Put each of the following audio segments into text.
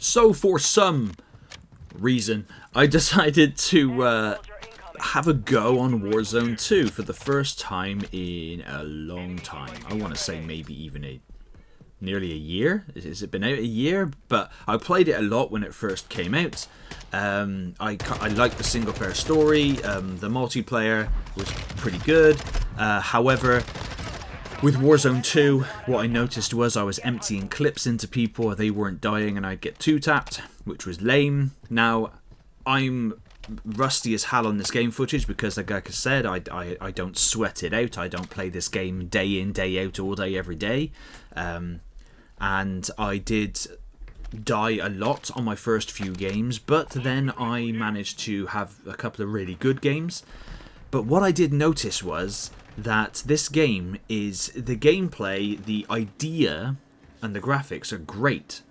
So for some reason, I decided to have a go on Warzone 2 for the first time in a long time. I want to say maybe even nearly a year. Has it been out a year? But I played it a lot when it first came out. I liked the single player story. The multiplayer was pretty good. However, with Warzone 2, what I noticed was I was emptying clips into people, they weren't dying, and I'd get two-tapped, which was lame. Now, I'm rusty as hell on this game footage because, like I said, I don't sweat it out. I don't play this game day in, day out, all day, every day. And I did die a lot on my first few games, but then I managed to have a couple of really good games. But what I did notice was that this game is the gameplay, the idea, and the graphics are great.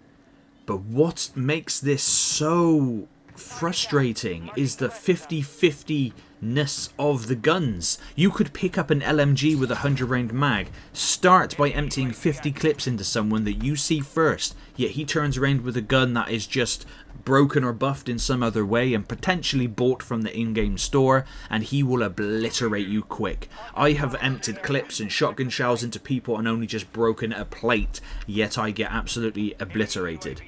But what makes this so frustrating is the 50-50-ness of the guns. You could pick up an LMG with a 100-round mag, start by emptying 50 clips into someone that you see first, yet he turns around with a gun that is just broken or buffed in some other way and potentially bought from the in-game store, and he will obliterate you quick. I have emptied clips and shotgun shells into people and only just broken a plate, yet I get absolutely obliterated.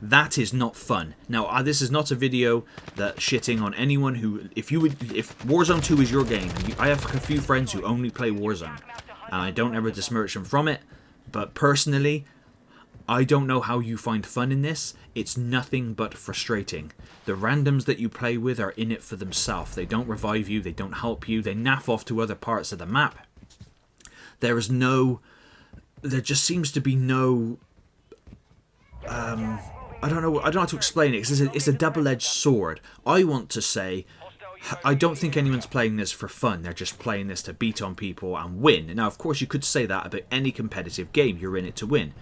That is not fun. Now, this is not a video that shitting on anyone who, if Warzone 2 is your game, and I have a few friends who only play Warzone, and I don't ever besmirch them from it, but personally, I don't know how you find fun in this. It's nothing but frustrating. The randoms that you play with are in it for themselves. They don't revive you, they don't help you, they naff off to other parts of the map. There just seems to be no, I don't know how to explain it, because it's a double-edged sword. I want to say, I don't think anyone's playing this for fun. They're just playing this to beat on people and win. Now, of course, you could say that about any competitive game. You're in it to win.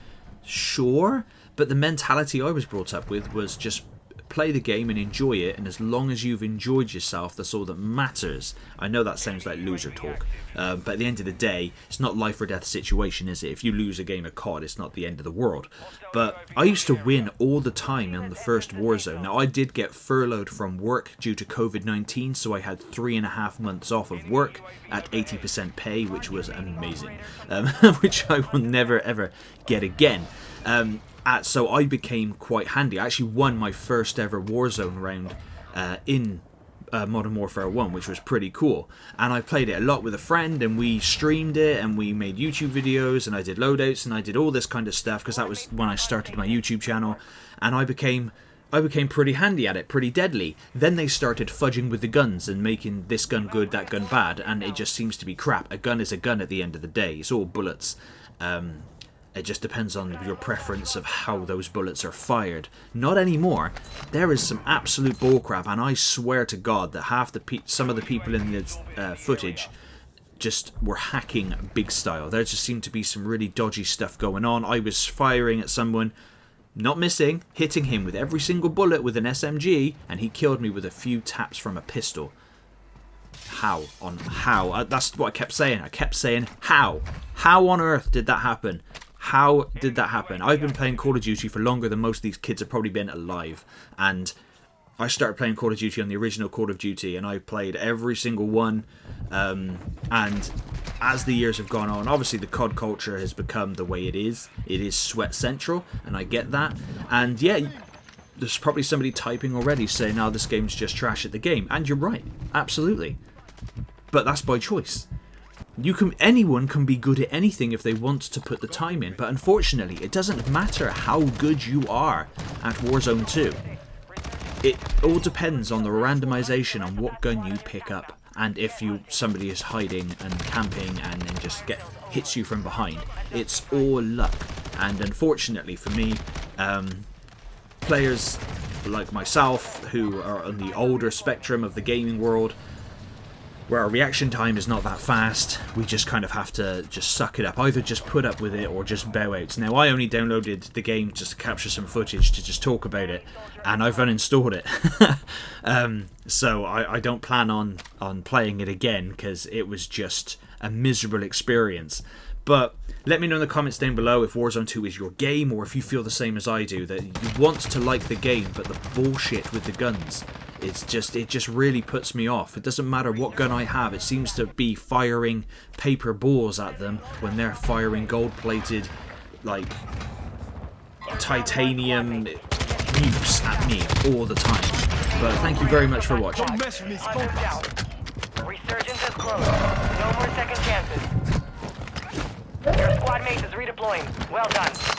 Sure, but the mentality I was brought up with was just play the game and enjoy it, and as long as you've enjoyed yourself, that's all that matters. I know that sounds like loser talk, but at the end of the day, it's not life or death situation, is it? If you lose a game of COD, it's not the end of the world. But I used to win all the time in the first Warzone. Now, I did get furloughed from work due to COVID-19, so I had 3.5 months off of work at 80% pay, which was amazing, which I will never ever get again. So I became quite handy. I actually won my first ever Warzone round in Modern Warfare 1, which was pretty cool. And I played it a lot with a friend, and we streamed it, and we made YouTube videos, and I did loadouts, and I did all this kind of stuff, because that was when I started my YouTube channel, and I became pretty handy at it, pretty deadly. Then they started fudging with the guns and making this gun good, that gun bad, and it just seems to be crap. A gun is a gun at the end of the day. It's all bullets. It just depends on your preference of how those bullets are fired. Not anymore. There is some absolute bullcrap, and I swear to God that some of the people in this footage just were hacking big style. There just seemed to be some really dodgy stuff going on. I was firing at someone, not missing, hitting him with every single bullet with an SMG, and he killed me with a few taps from a pistol. How? That's what I kept saying. I kept saying, how? How on earth did that happen? How did that happen? I've been playing Call of Duty for longer than most of these kids have probably been alive. And I started playing Call of Duty on the original Call of Duty, and I played every single one. And as the years have gone on, obviously the COD culture has become the way it is. It is sweat central, and I get that. And yeah, there's probably somebody typing already saying, "No, this game's just trash at the game." And you're right, absolutely. But that's by choice. Anyone can be good at anything if they want to put the time in, but unfortunately, it doesn't matter how good you are at Warzone 2. It all depends on the randomization on what gun you pick up, and if somebody is hiding and camping and then just hits you from behind. It's all luck, and unfortunately for me, players like myself who are on the older spectrum of the gaming world, where our reaction time is not that fast, we just kind of have to just suck it up. Either just put up with it or just bow out. Now, I only downloaded the game just to capture some footage to just talk about it, and I've uninstalled it. So I don't plan on playing it again, because it was just a miserable experience. But let me know in the comments down below if Warzone 2 is your game, or if you feel the same as I do, that you want to like the game, but the bullshit with the guns, it just really puts me off. It doesn't matter what gun I have, it seems to be firing paper balls at them when they're firing gold-plated, like, titanium nukes at me all the time. But thank you very much for watching. Resurgence is close. No more second chances. Your squad mate is redeploying. Well done.